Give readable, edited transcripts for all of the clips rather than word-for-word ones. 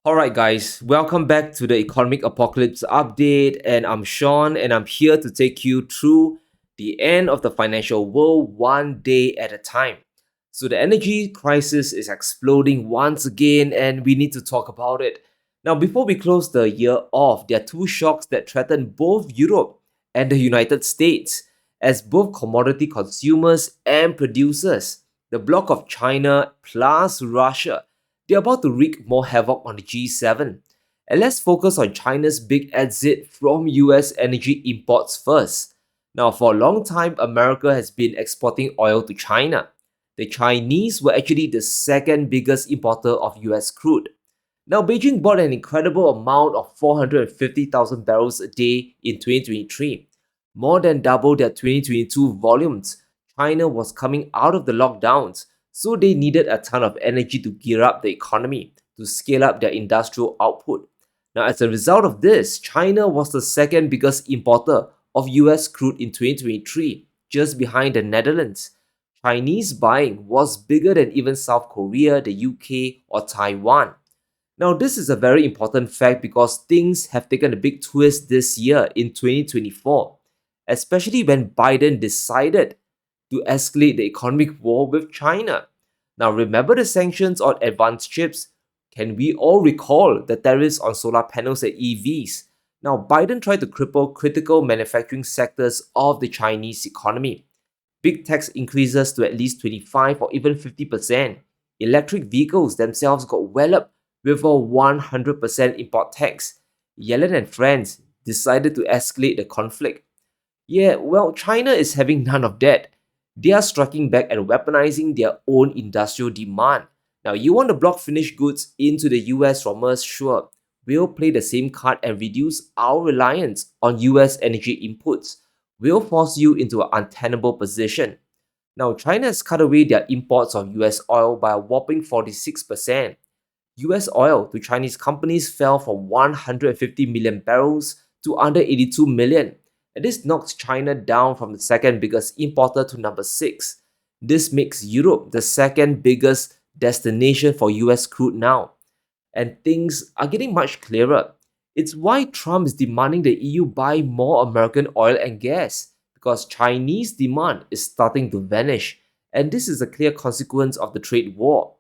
Alright, guys, welcome back to the Economic Apocalypse Update. And I'm Sean, and I'm here to take you through the end of the financial world one day at a time. So, the energy crisis is exploding once again, and we need to talk about it. Now, before we close the year off, there are two shocks that threaten both Europe and the United States, as both commodity consumers and producers. The bloc of China plus Russia, they're about to wreak more havoc on the G7. And let's focus on China's big exit from US energy imports first. Now, for a long time, America has been exporting oil to China. The Chinese were actually the second biggest importer of US crude. Now, Beijing bought an incredible amount of 450,000 barrels a day in 2023, more than double their 2022 volumes. China was coming out of the lockdowns, so they needed a ton of energy to gear up the economy, to scale up their industrial output. Now, as a result of this, China was the second biggest importer of US crude in 2023, just behind the Netherlands. Chinese buying was bigger than even South Korea, the UK, or Taiwan. Now, this is a very important fact because things have taken a big twist this year in 2024, especially when Biden decided to escalate the economic war with China. Now, remember the sanctions on advanced chips? Can we all recall the tariffs on solar panels and EVs? Now, Biden tried to cripple critical manufacturing sectors of the Chinese economy. Big tax increases to at least 25 or even 50%. Electric vehicles themselves got well up with a 100% import tax. Yellen and friends decided to escalate the conflict. Yeah, well, China is having none of that. They are striking back and weaponizing their own industrial demand. Now, you want to block finished goods into the US from us? Sure. We'll play the same card and reduce our reliance on US energy inputs. We'll force you into an untenable position. Now, China has cut away their imports of US oil by a whopping 46%. US oil to Chinese companies fell from 150 million barrels to under 82 million, and this knocks China down from the second biggest importer to number 6. This makes Europe the second biggest destination for US crude now, and things are getting much clearer. It's why Trump is demanding the EU buy more American oil and gas, because Chinese demand is starting to vanish, and this is a clear consequence of the trade war.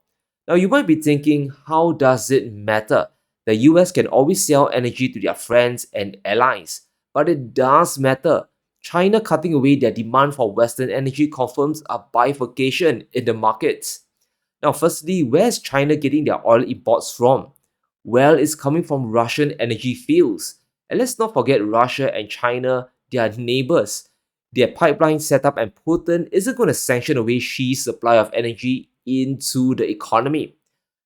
Now, you might be thinking, how does it matter? The US can always sell energy to their friends and allies, but it does matter. China cutting away their demand for Western energy confirms a bifurcation in the markets. Now, firstly, where's China getting their oil imports from? Well, it's coming from Russian energy fields. And let's not forget Russia and China, they are neighbors. Their pipeline setup and Putin isn't going to sanction away Xi's supply of energy into the economy.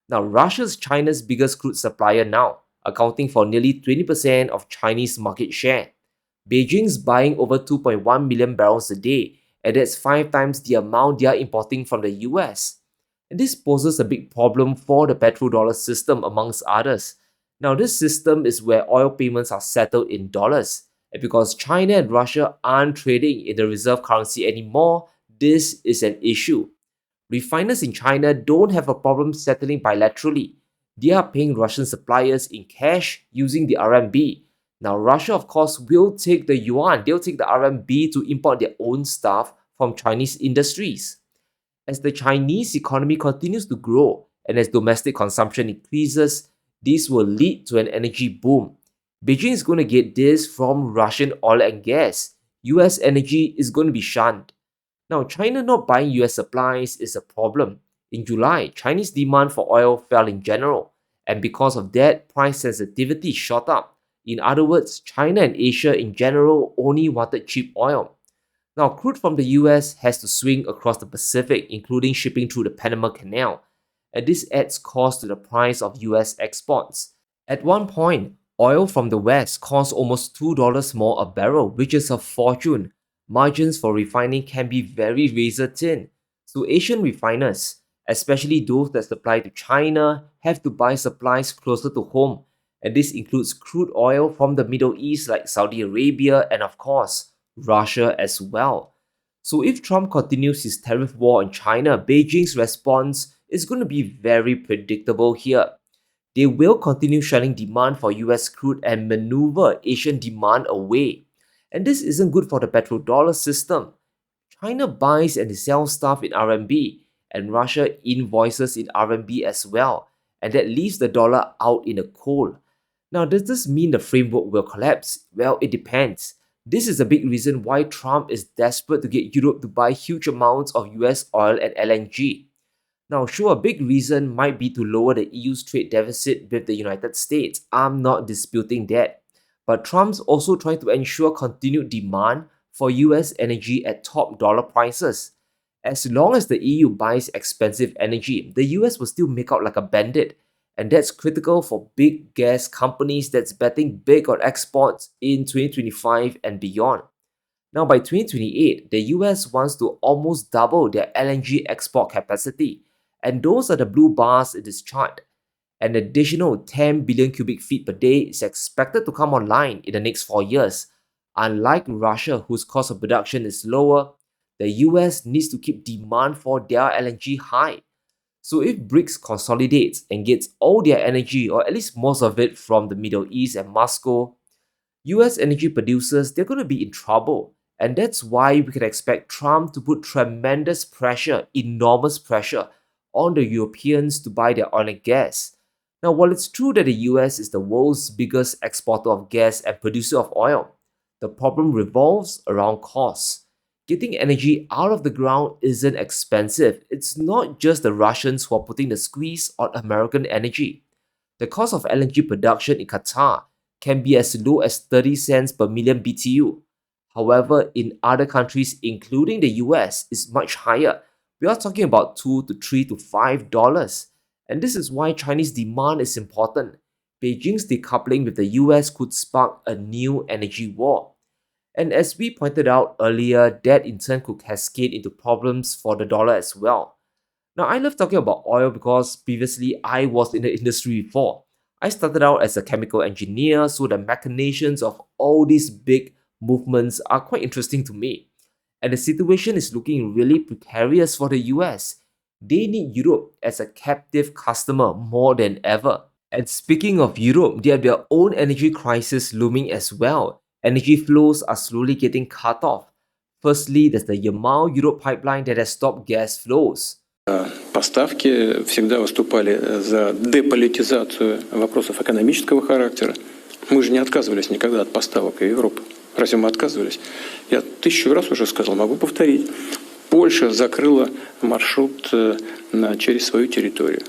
Now, Russia is China's biggest crude supplier now, accounting for nearly 20% of Chinese market share. Beijing's buying over 2.1 million barrels a day, and that's 5 times the amount they are importing from the US. And this poses a big problem for the petrodollar system, amongst others. Now, this system is where oil payments are settled in dollars. And because China and Russia aren't trading in the reserve currency anymore, this is an issue. Refiners in China don't have a problem settling bilaterally. They are paying Russian suppliers in cash using the RMB. Now, Russia, of course, will take the yuan, they'll take the RMB to import their own stuff from Chinese industries. As the Chinese economy continues to grow and as domestic consumption increases, this will lead to an energy boom. Beijing is going to get this from Russian oil and gas. US energy is going to be shunned. Now, China not buying US supplies is a problem. In July, Chinese demand for oil fell in general, and because of that, price sensitivity shot up. In other words, China and Asia in general only wanted cheap oil. Now, crude from the US has to swing across the Pacific, including shipping through the Panama Canal, and this adds cost to the price of US exports. At one point, oil from the West cost almost $2 more a barrel, which is a fortune. Margins for refining can be very razor thin. So Asian refiners, especially those that supply to China, have to buy supplies closer to home. And this includes crude oil from the Middle East like Saudi Arabia and of course, Russia as well. So if Trump continues his tariff war on China, Beijing's response is going to be very predictable here. they will continue shedding demand for US crude and maneuver Asian demand away. And this isn't good for the petrodollar system. China buys and sells stuff in RMB, and Russia invoices in RMB as well, and that leaves the dollar out in the cold. Now, does this mean the framework will collapse? Well, it depends. This is a big reason why Trump is desperate to get Europe to buy huge amounts of US oil and LNG. Now, sure, a big reason might be to lower the EU's trade deficit with the United States. I'm not disputing that. But Trump's also trying to ensure continued demand for US energy at top dollar prices. As long as the EU buys expensive energy, the US will still make out like a bandit. And that's critical for big gas companies that's betting big on exports in 2025 and beyond. Now, by 2028, the US wants to almost double their LNG export capacity, and those are the blue bars in this chart. An additional 10 billion cubic feet per day is expected to come online in the next 4 years. Unlike Russia, whose cost of production is lower, the US needs to keep demand for their LNG high. So if BRICS consolidates and gets all their energy, or at least most of it, from the Middle East and Moscow, US energy producers, they're going to be in trouble. And that's why we can expect Trump to put tremendous pressure, enormous pressure, on the Europeans to buy their oil and gas. Now, while it's true that the US is the world's biggest exporter of gas and producer of oil, the problem revolves around costs. Getting energy out of the ground isn't expensive. It's not just the Russians who are putting the squeeze on American energy. The cost of LNG production in Qatar can be as low as 30 cents per million BTU. However, in other countries, including the US, it's much higher. We are talking about 2 to 3 to $5. And this is why Chinese demand is important. Beijing's decoupling with the US could spark a new energy war. And as we pointed out earlier, that in turn could cascade into problems for the dollar as well. Now, I love talking about oil because previously I was in the industry before. I started out as a chemical engineer, so the machinations of all these big movements are quite interesting to me. And the situation is looking really precarious for the US. They need Europe as a captive customer more than ever. And speaking of Europe, they have their own energy crisis looming as well. Energy flows are slowly getting cut off. Firstly, there's the Yamal-Europe pipeline that has stopped gas flows. Поставки всегда выступали за деполитизацию вопросов экономического характера. Мы же не отказывались никогда от поставок в Европу. Разве мы отказывались? Я 1000 раз уже сказал, могу повторить. Польша закрыла маршрут через свою территорию.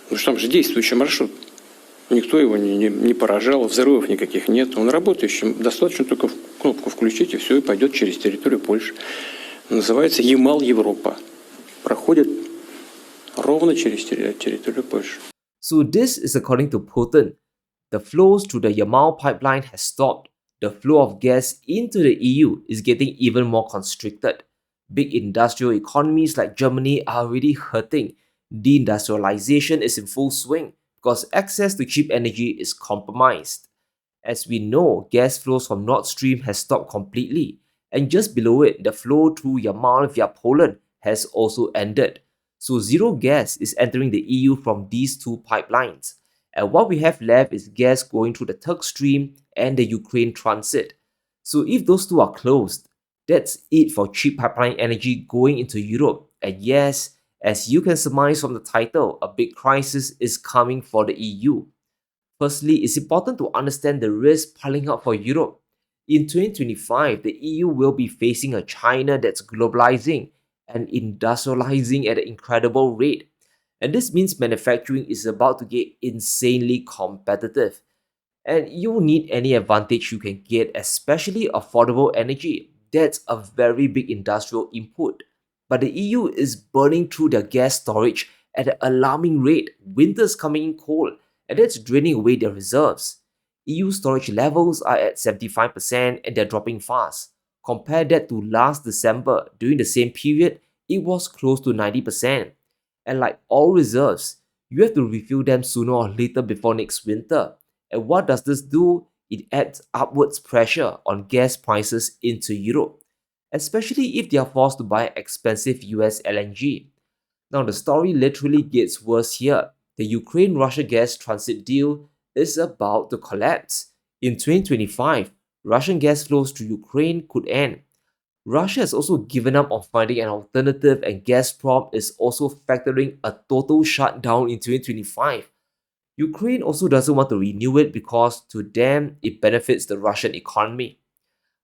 Ну что там же действующий маршрут. Никто его не поражал, взрывов никаких нет. Он работающий. Достаточно только кнопку включить, и все, и пойдет через территорию Польши. Называется Ямал-Европа. Проходит ровно через территорию Польши. So this is according to Putin. The flows through the Yamal pipeline has stopped. The flow of gas into the EU is getting even more constricted. Big industrial economies like Germany are already hurting. Deindustrialization is in full swing because access to cheap energy is compromised. As we know, gas flows from Nord Stream has stopped completely, and just below it, the flow through Yamal via Poland has also ended. So zero gas is entering the EU from these two pipelines. And what we have left is gas going through the Turk Stream and the Ukraine transit. So if those two are closed, that's it for cheap pipeline energy going into Europe. And yes, as you can surmise from the title, a big crisis is coming for the EU. Firstly, it's important to understand the risk piling up for Europe. In 2025, the EU will be facing a China that's globalizing and industrializing at an incredible rate. And this means manufacturing is about to get insanely competitive. And you need any advantage you can get, especially affordable energy. That's a very big industrial input. But the EU is burning through their gas storage at an alarming rate. Winter's coming in cold, and that's draining away their reserves. EU storage levels are at 75% and they're dropping fast. Compare that to last December, during the same period, it was close to 90%. And like all reserves, you have to refill them sooner or later before next winter. And what does this do? It adds upwards pressure on gas prices into Europe, especially if they are forced to buy expensive US LNG. Now the story literally gets worse here. the Ukraine-Russia gas transit deal is about to collapse. In 2025, Russian gas flows to Ukraine could end. Russia has also given up on finding an alternative, and Gazprom is also factoring a total shutdown in 2025. Ukraine also doesn't want to renew it because to them it benefits the Russian economy.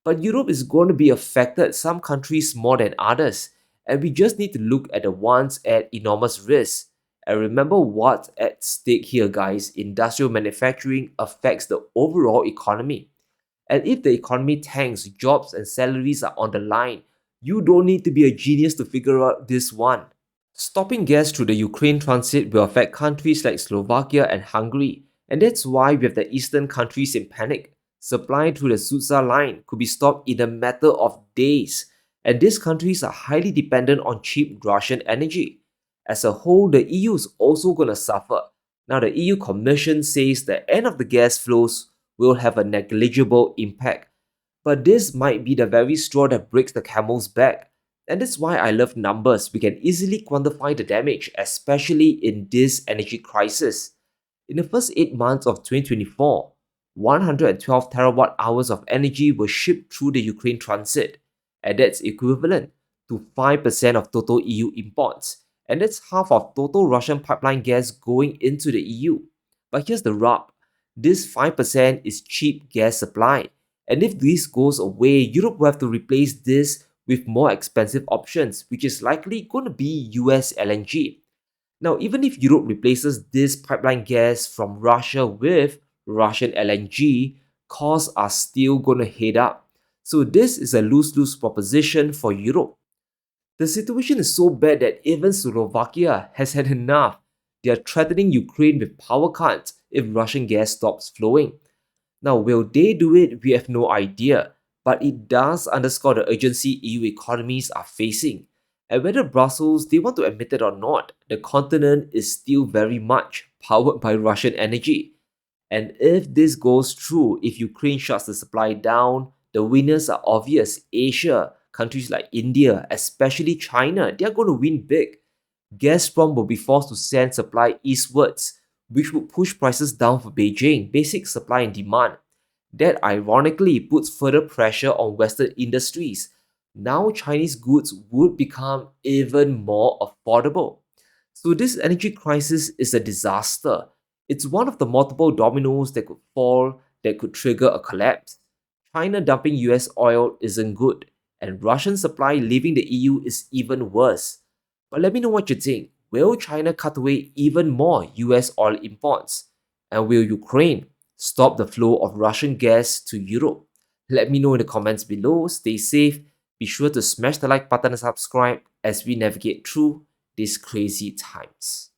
But Europe is going to be affected, some countries more than others, and we just need to look at the ones at enormous risk. And remember what's at stake here, guys. Industrial manufacturing affects the overall economy. And if the economy tanks, jobs and salaries are on the line. You don't need to be a genius to figure out this one. Stopping gas through the Ukraine transit will affect countries like Slovakia and Hungary, and that's why we have the eastern countries in panic. Supply through the Suza line could be stopped in a matter of days, and these countries are highly dependent on cheap Russian energy. As a whole, the EU is also going to suffer. Now, the EU Commission says the end of the gas flows will have a negligible impact, but this might be the very straw that breaks the camel's back. And that's why I love numbers. We can easily quantify the damage, especially in this energy crisis. In the first 8 months of 2024, 112 terawatt hours of energy were shipped through the Ukraine transit, and that's equivalent to 5% of total EU imports, and that's half of total Russian pipeline gas going into the EU. But here's the rub, this 5% is cheap gas supply, and if this goes away, Europe will have to replace this with more expensive options, which is likely going to be US LNG. Now, even if Europe replaces this pipeline gas from Russia with Russian LNG, costs are still going to head up. So this is a lose-lose proposition for Europe. The situation is so bad that even Slovakia has had enough. They are threatening Ukraine with power cuts if Russian gas stops flowing. Now, will they do it? We have no idea, but it does underscore the urgency EU economies are facing. And whether Brussels they want to admit it or not, the continent is still very much powered by Russian energy. And if this goes through, if Ukraine shuts the supply down, the winners are obvious. Asia, countries like India, especially China, they are going to win big. Gazprom will be forced to send supply eastwards, which would push prices down for Beijing, basic supply and demand. That ironically puts further pressure on Western industries. Now Chinese goods would become even more affordable. So this energy crisis is a disaster. It's one of the multiple dominoes that could fall that could trigger a collapse. China dumping US oil isn't good, and Russian supply leaving the EU is even worse. But let me know what you think. Will China cut away even more US oil imports? And will Ukraine stop the flow of Russian gas to Europe? Let me know in the comments below. Stay safe. Be sure to smash the like button and subscribe as we navigate through these crazy times.